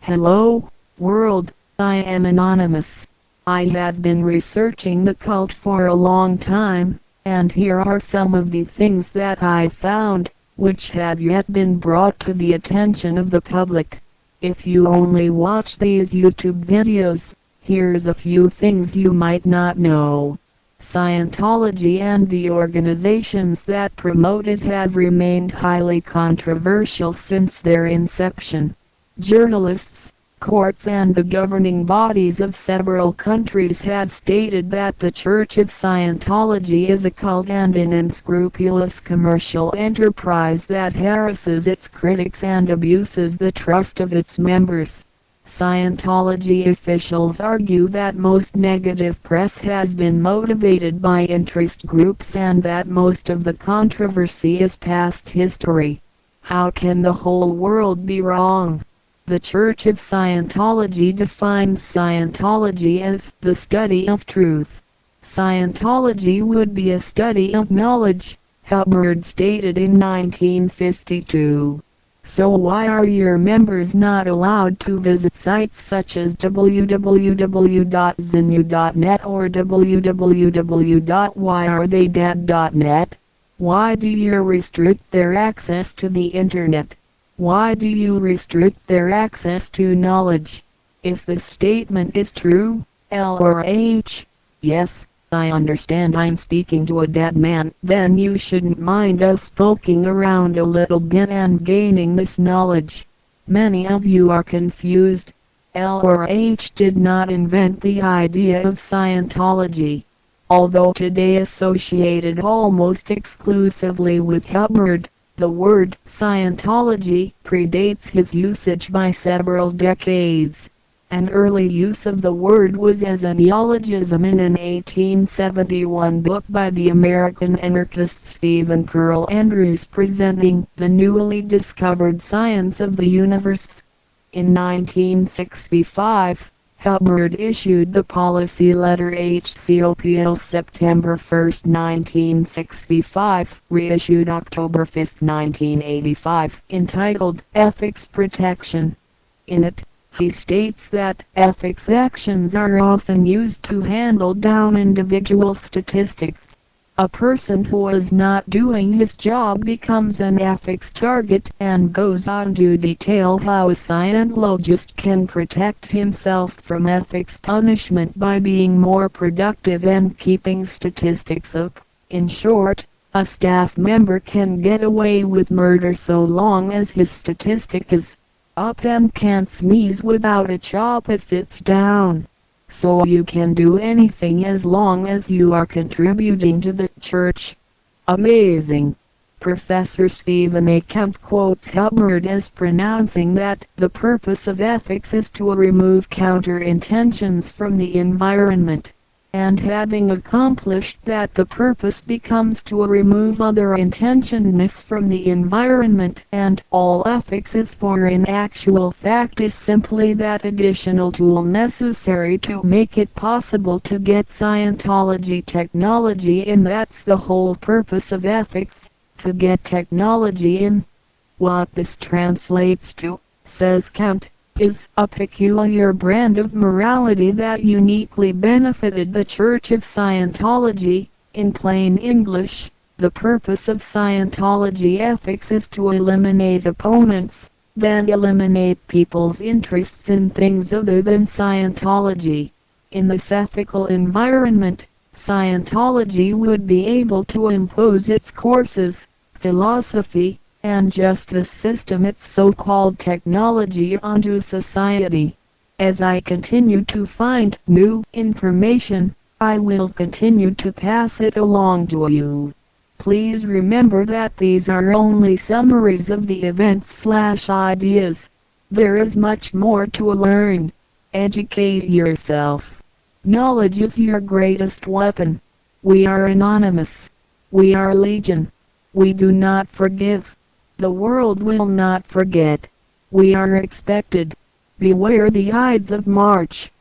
Hello, world, I am anonymous. I have been researching the cult for a long time, and here are some of the things that I found, which have yet been brought to the attention of the public. If you only watch these YouTube videos, here's a few things you might not know. Scientology and the organizations that promote it have remained highly controversial since their inception. Journalists, courts and the governing bodies of several countries have stated that the Church of Scientology is a cult and an unscrupulous commercial enterprise that harasses its critics and abuses the trust of its members. Scientology officials argue that most negative press has been motivated by interest groups and that most of the controversy is past history. How can the whole world be wrong? The Church of Scientology defines Scientology as the study of truth. Scientology would be a study of knowledge, Hubbard stated in 1952. So why are your members not allowed to visit sites such as www.zenu.net or www.whyaretheydead.net? Why do you restrict their access to the internet? Why do you restrict their access to knowledge? If the statement is true, L or H, yes, I understand I'm speaking to a dead man, then you shouldn't mind us poking around a little bit and gaining this knowledge. Many of you are confused. L or H did not invent the idea of Scientology. Although today associated almost exclusively with Hubbard, the word Scientology predates his usage by several decades. An early use of the word was as a neologism in an 1871 book by the American anarchist Stephen Pearl Andrews presenting the newly discovered science of the universe. In 1965, Hubbard issued the policy letter HCOPL September 1, 1965, reissued October 5, 1985, entitled Ethics Protection. In it, he states that ethics actions are often used to handle down individual statistics. A person who is not doing his job becomes an ethics target and goes on to detail how a Scientologist can protect himself from ethics punishment by being more productive and keeping statistics up. In short, a staff member can get away with murder so long as his statistic is up and can't sneeze without a chop if it's down. So you can do anything as long as you are contributing to the church. Amazing. Professor Stephen A. Kemp quotes Hubbard as pronouncing that the purpose of ethics is to remove counter-intentions from the environment, and having accomplished that the purpose becomes to remove other intentions from the environment, and all ethics is for in actual fact is simply that additional tool necessary to make it possible to get Scientology technology in. That's the whole purpose of ethics, to get technology in. What this translates to, says Kemp, is a peculiar brand of morality that uniquely benefited the Church of Scientology. In plain English, the purpose of Scientology ethics is to eliminate opponents, then eliminate people's interests in things other than Scientology. In this ethical environment, Scientology would be able to impose its courses, philosophy, and justice system, its so-called technology, onto society. As I continue to find new information, I will continue to pass it along to you. Please remember that these are only summaries of the events/ideas. There is much more to learn. Educate yourself. Knowledge is your greatest weapon. We are anonymous. We are legion. We do not forgive. The world will not forget. We are expected. Beware the Ides of March.